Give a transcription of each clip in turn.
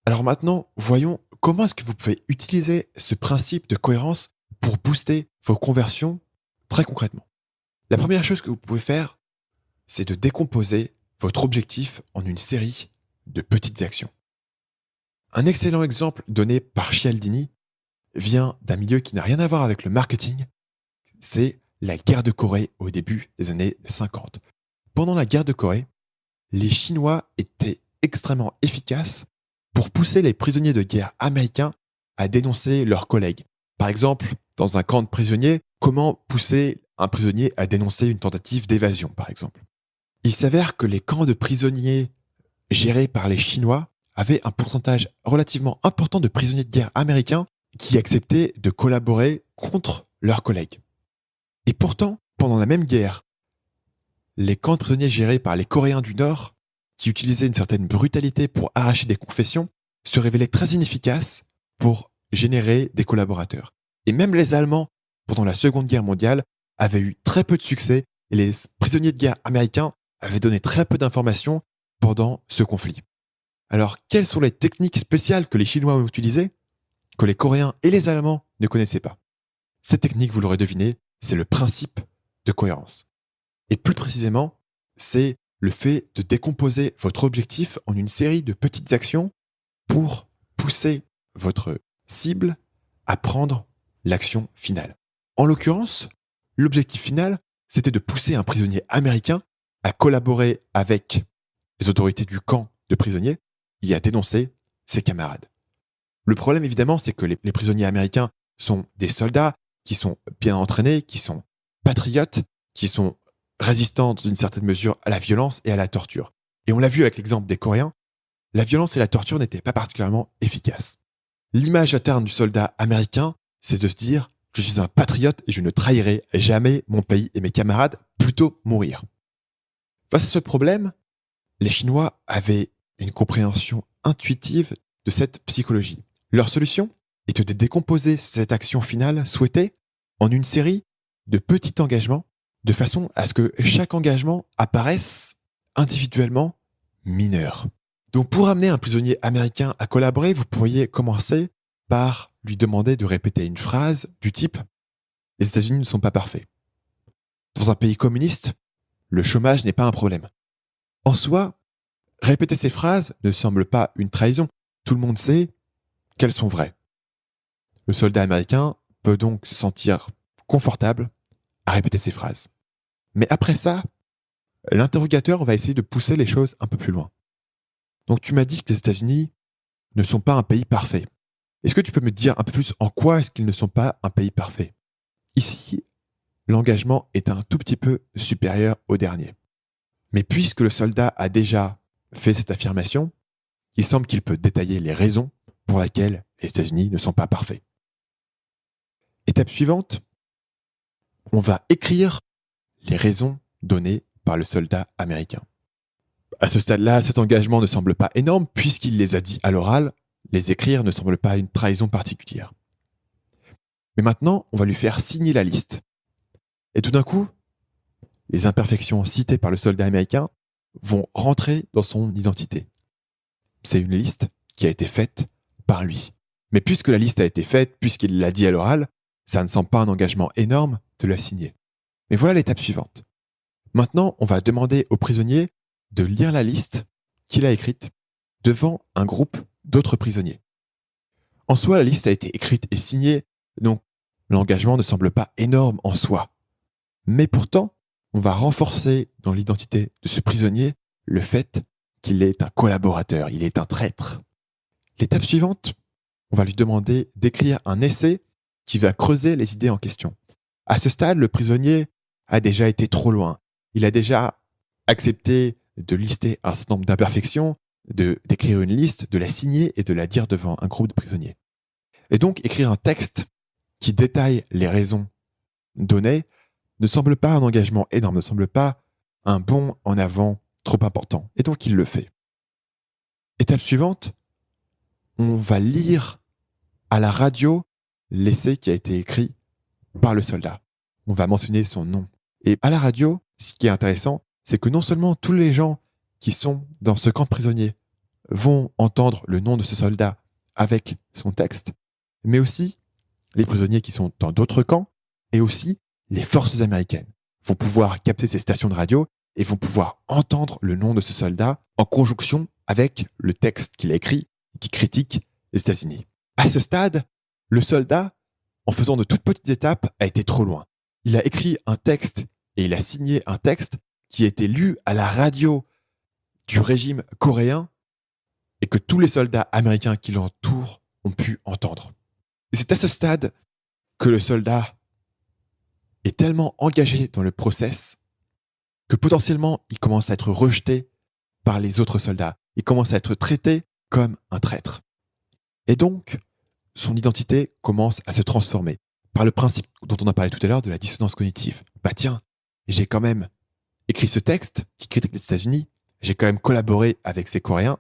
Alors maintenant, voyons comment est-ce que vous pouvez utiliser ce principe de cohérence pour booster vos conversions très concrètement. La première chose que vous pouvez faire, c'est de décomposer votre objectif en une série de petites actions. Un excellent exemple donné par Cialdini vient d'un milieu qui n'a rien à voir avec le marketing, c'est la guerre de Corée au début des années 50. Pendant la guerre de Corée, les Chinois étaient extrêmement efficaces pour pousser les prisonniers de guerre américains à dénoncer leurs collègues. Par exemple, dans un camp de prisonniers, comment pousser un prisonnier à dénoncer une tentative d'évasion, par exemple. Il s'avère que les camps de prisonniers gérés par les Chinois avaient un pourcentage relativement important de prisonniers de guerre américains qui acceptaient de collaborer contre leurs collègues. Et pourtant, pendant la même guerre, les camps de prisonniers gérés par les Coréens du Nord, qui utilisaient une certaine brutalité pour arracher des confessions, se révélaient très inefficaces pour générer des collaborateurs. Et même les Allemands, pendant la Seconde Guerre mondiale, avaient eu très peu de succès et les prisonniers de guerre américains avaient donné très peu d'informations pendant ce conflit. Alors, quelles sont les techniques spéciales que les Chinois ont utilisées, que les Coréens et les Allemands ne connaissaient pas? Cette technique, vous l'aurez deviné, c'est le principe de cohérence. Et plus précisément, c'est le fait de décomposer votre objectif en une série de petites actions pour pousser votre cible à prendre l'action finale. En l'occurrence, l'objectif final, c'était de pousser un prisonnier américain à collaborer avec les autorités du camp de prisonniers et à dénoncer ses camarades. Le problème, évidemment, c'est que les prisonniers américains sont des soldats qui sont bien entraînés, qui sont patriotes, qui sont résistants dans une certaine mesure à la violence et à la torture. Et on l'a vu avec l'exemple des Coréens, la violence et la torture n'étaient pas particulièrement efficaces. L'image interne du soldat américain, c'est de se dire « je suis un patriote et je ne trahirai jamais mon pays et mes camarades, plutôt mourir ». Face à ce problème, les Chinois avaient une compréhension intuitive de cette psychologie. Leur solution était de décomposer cette action finale souhaitée en une série de petits engagements de façon à ce que chaque engagement apparaisse individuellement mineur. Donc pour amener un prisonnier américain à collaborer, vous pourriez commencer par lui demander de répéter une phrase du type « Les États-Unis ne sont pas parfaits ». Dans un pays communiste, le chômage n'est pas un problème. En soi, répéter ces phrases ne semble pas une trahison. Tout le monde sait qu'elles sont vraies. Le soldat américain peut donc se sentir confortable à répéter ces phrases. Mais après ça, l'interrogateur va essayer de pousser les choses un peu plus loin. Donc tu m'as dit que les États-Unis ne sont pas un pays parfait. Est-ce que tu peux me dire un peu plus en quoi est-ce qu'ils ne sont pas un pays parfait? Ici, l'engagement est un tout petit peu supérieur au dernier. Mais puisque le soldat a déjà fait cette affirmation, il semble qu'il peut détailler les raisons pour lesquelles les États-Unis ne sont pas parfaits. Étape suivante, on va écrire les raisons données par le soldat américain. À ce stade-là, cet engagement ne semble pas énorme puisqu'il les a dit à l'oral. Les écrire ne semble pas une trahison particulière. Mais maintenant, on va lui faire signer la liste. Et tout d'un coup, les imperfections citées par le soldat américain vont rentrer dans son identité. C'est une liste qui a été faite par lui. Mais puisque la liste a été faite, puisqu'il l'a dit à l'oral, ça ne semble pas un engagement énorme de la signer. Mais voilà l'étape suivante. Maintenant, on va demander au prisonnier de lire la liste qu'il a écrite devant un groupe d'autres prisonniers. En soi, la liste a été écrite et signée, donc l'engagement ne semble pas énorme en soi. Mais pourtant, on va renforcer dans l'identité de ce prisonnier le fait qu'il est un collaborateur, il est un traître. L'étape suivante, on va lui demander d'écrire un essai qui va creuser les idées en question. À ce stade, le prisonnier a déjà été trop loin. Il a déjà accepté de lister un certain nombre d'imperfections, d'écrire une liste, de la signer et de la dire devant un groupe de prisonniers. Et donc, écrire un texte qui détaille les raisons données ne semble pas un engagement énorme, ne semble pas un bond en avant trop important. Et donc, il le fait. Étape suivante, on va lire à la radio l'essai qui a été écrit par le soldat. On va mentionner son nom. Et à la radio, ce qui est intéressant, c'est que non seulement tous les gens qui sont dans ce camp de prisonniers vont entendre le nom de ce soldat avec son texte, mais aussi les prisonniers qui sont dans d'autres camps et aussi les forces américaines vont pouvoir capter ces stations de radio et vont pouvoir entendre le nom de ce soldat en conjonction avec le texte qu'il a écrit qui critique les États-Unis. À ce stade, le soldat, en faisant de toutes petites étapes, a été trop loin. Il a écrit un texte et il a signé un texte qui a été lu à la radio du régime coréen et que tous les soldats américains qui l'entourent ont pu entendre. Et c'est à ce stade que le soldat est tellement engagé dans le process que potentiellement il commence à être rejeté par les autres soldats. Il commence à être traité comme un traître. Et donc, son identité commence à se transformer par le principe dont on a parlé tout à l'heure de la dissonance cognitive. Bah tiens, j'ai quand même écrit ce texte qui critique les États-Unis, j'ai quand même collaboré avec ces Coréens.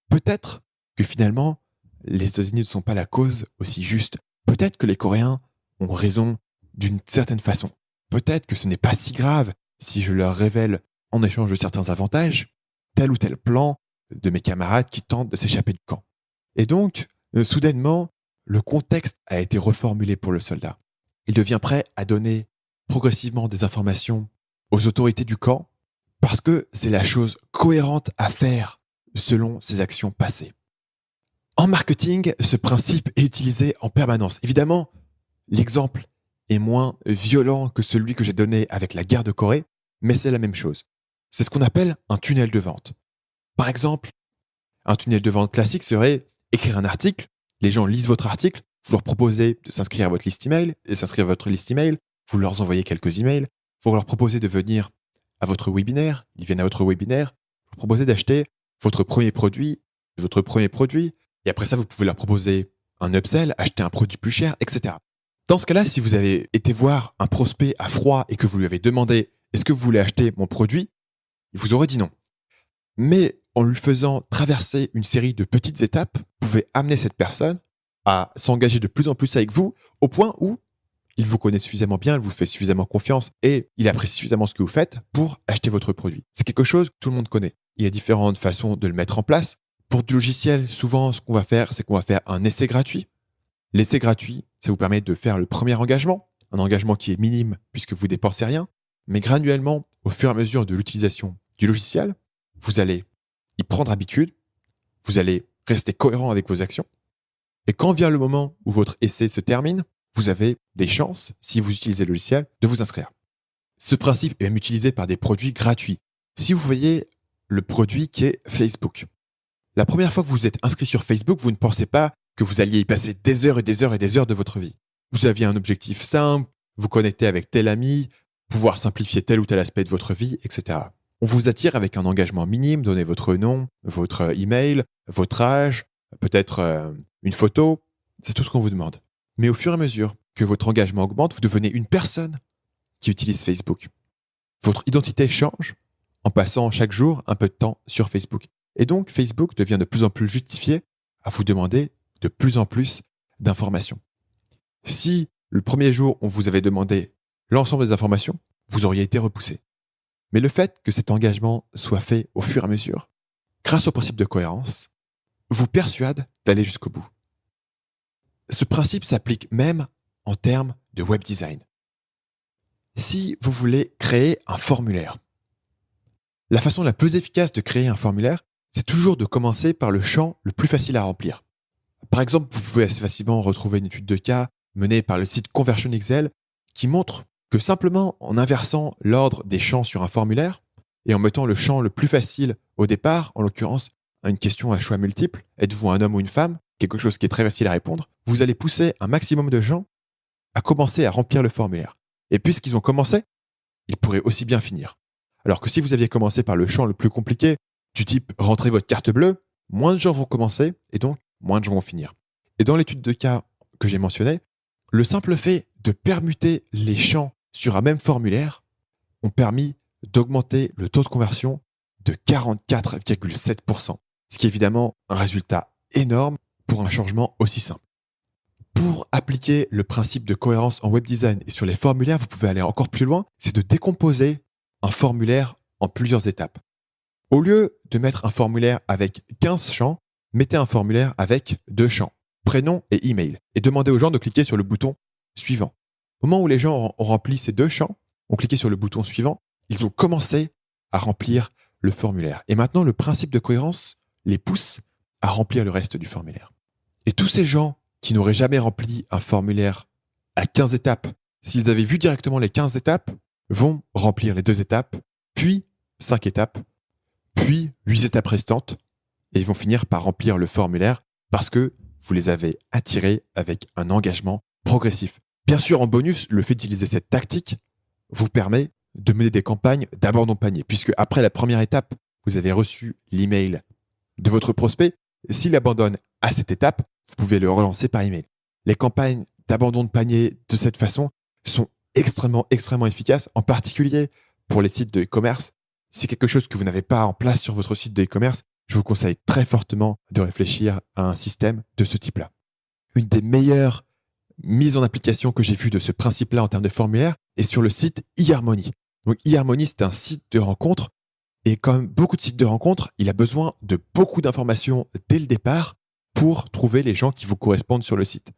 Peut-être que finalement, les États-Unis ne sont pas la cause aussi juste. Peut-être que les Coréens ont raison d'une certaine façon. Peut-être que ce n'est pas si grave si je leur révèle, en échange de certains avantages, tel ou tel plan de mes camarades qui tentent de s'échapper du camp. Et donc, soudainement, le contexte a été reformulé pour le soldat. Il devient prêt à donner progressivement des informations aux autorités du camp parce que c'est la chose cohérente à faire selon ses actions passées. En marketing, ce principe est utilisé en permanence. Évidemment, l'exemple est moins violent que celui que j'ai donné avec la guerre de Corée, mais c'est la même chose. C'est ce qu'on appelle un tunnel de vente. Par exemple, un tunnel de vente classique serait écrire un article, les gens lisent votre article, vous leur proposez de s'inscrire à votre liste email, et s'inscrire à votre liste email, vous leur envoyez quelques emails, vous leur proposez de venir à votre webinaire, ils viennent à votre webinaire, vous proposez d'acheter votre premier produit, et après ça, vous pouvez leur proposer un upsell, acheter un produit plus cher, etc. Dans ce cas-là, si vous avez été voir un prospect à froid et que vous lui avez demandé « Est-ce que vous voulez acheter mon produit ?», il vous aurait dit non. Mais en lui faisant traverser une série de petites étapes, vous pouvez amener cette personne à s'engager de plus en plus avec vous au point où il vous connaît suffisamment bien, il vous fait suffisamment confiance et il apprécie suffisamment ce que vous faites pour acheter votre produit. C'est quelque chose que tout le monde connaît. Il y a différentes façons de le mettre en place. Pour du logiciel, souvent, ce qu'on va faire, c'est qu'on va faire un essai gratuit. L'essai gratuit, ça vous permet de faire le premier engagement, un engagement qui est minime puisque vous ne dépensez rien, mais graduellement, au fur et à mesure de l'utilisation du logiciel, vous allez y prendre habitude, vous allez rester cohérent avec vos actions, et quand vient le moment où votre essai se termine, vous avez des chances, si vous utilisez le logiciel, de vous inscrire. Ce principe est même utilisé par des produits gratuits. Si vous voyez le produit qui est Facebook, la première fois que vous êtes inscrit sur Facebook, vous ne pensez pas que vous alliez y passer des heures et des heures et des heures de votre vie. Vous aviez un objectif simple, vous connecter avec tel ami, pouvoir simplifier tel ou tel aspect de votre vie, etc. On vous attire avec un engagement minime, donnez votre nom, votre email, votre âge, peut-être une photo, c'est tout ce qu'on vous demande. Mais au fur et à mesure que votre engagement augmente, vous devenez une personne qui utilise Facebook. Votre identité change en passant chaque jour un peu de temps sur Facebook. Et donc, Facebook devient de plus en plus justifié à vous demander de plus en plus d'informations. Si le premier jour, on vous avait demandé l'ensemble des informations, vous auriez été repoussé. Mais le fait que cet engagement soit fait au fur et à mesure, grâce au principe de cohérence, vous persuade d'aller jusqu'au bout. Ce principe s'applique même en termes de web design. Si vous voulez créer un formulaire, la façon la plus efficace de créer un formulaire, c'est toujours de commencer par le champ le plus facile à remplir. Par exemple, vous pouvez assez facilement retrouver une étude de cas menée par le site Conversion Excel qui montre que simplement en inversant l'ordre des champs sur un formulaire et en mettant le champ le plus facile au départ, en l'occurrence une question à choix multiple, êtes-vous un homme ou une femme, quelque chose qui est très facile à répondre, vous allez pousser un maximum de gens à commencer à remplir le formulaire. Et puisqu'ils ont commencé, ils pourraient aussi bien finir. Alors que si vous aviez commencé par le champ le plus compliqué, du type rentrer votre carte bleue, moins de gens vont commencer et donc moins de gens vont finir. Et dans l'étude de cas que j'ai mentionnée, le simple fait de permuter les champs sur un même formulaire ont permis d'augmenter le taux de conversion de 44,7%, ce qui est évidemment un résultat énorme pour un changement aussi simple. Pour appliquer le principe de cohérence en web design et sur les formulaires, vous pouvez aller encore plus loin, c'est de décomposer un formulaire en plusieurs étapes. Au lieu de mettre un formulaire avec 15 champs, mettez un formulaire avec 2 champs, prénom et email, et demandez aux gens de cliquer sur le bouton suivant. Au moment où les gens ont rempli ces 2 champs, ont cliqué sur le bouton suivant, ils ont commencé à remplir le formulaire. Et maintenant, le principe de cohérence les pousse à remplir le reste du formulaire. Et tous ces gens qui n'auraient jamais rempli un formulaire à 15 étapes, s'ils avaient vu directement les 15 étapes, vont remplir les 2 étapes, puis 5 étapes, puis 8 étapes restantes, et ils vont finir par remplir le formulaire parce que vous les avez attirés avec un engagement progressif. Bien sûr, en bonus, le fait d'utiliser cette tactique vous permet de mener des campagnes d'abandon de panier, puisque après la première étape, vous avez reçu l'email de votre prospect. S'il abandonne à cette étape, vous pouvez le relancer par email. Les campagnes d'abandon de panier de cette façon sont extrêmement efficaces, en particulier pour les sites de e-commerce. Si c'est quelque chose que vous n'avez pas en place sur votre site de e-commerce, je vous conseille très fortement de réfléchir à un système de ce type-là. Une des meilleures mises en application que j'ai vues de ce principe-là en termes de formulaire est sur le site eHarmony. Donc eHarmony, c'est un site de rencontre, et comme beaucoup de sites de rencontres, il a besoin de beaucoup d'informations dès le départ pour trouver les gens qui vous correspondent sur le site.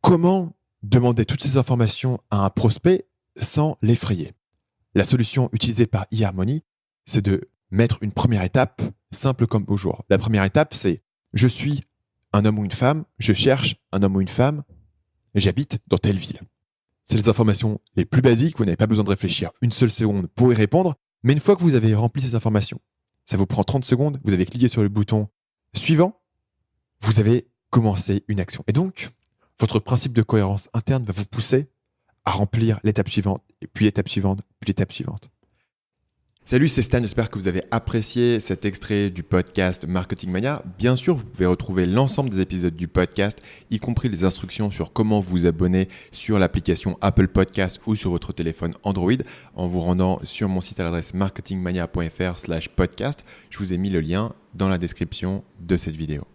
Comment demander toutes ces informations à un prospect sans l'effrayer? La solution utilisée par eHarmony, c'est de mettre une première étape simple comme bonjour. La première étape, c'est « Je suis un homme ou une femme, je cherche un homme ou une femme, j'habite dans telle ville ». C'est les informations les plus basiques, vous n'avez pas besoin de réfléchir une seule seconde pour y répondre, mais une fois que vous avez rempli ces informations, ça vous prend 30 secondes, vous avez cliqué sur le bouton suivant, vous avez commencé une action. Et donc, votre principe de cohérence interne va vous pousser à remplir l'étape suivante, et puis l'étape suivante, puis l'étape suivante. Salut, c'est Stan, j'espère que vous avez apprécié cet extrait du podcast Marketing Mania. Bien sûr, vous pouvez retrouver l'ensemble des épisodes du podcast, y compris les instructions sur comment vous abonner sur l'application Apple Podcast ou sur votre téléphone Android en vous rendant sur mon site à l'adresse marketingmania.fr/podcast. Je vous ai mis le lien dans la description de cette vidéo.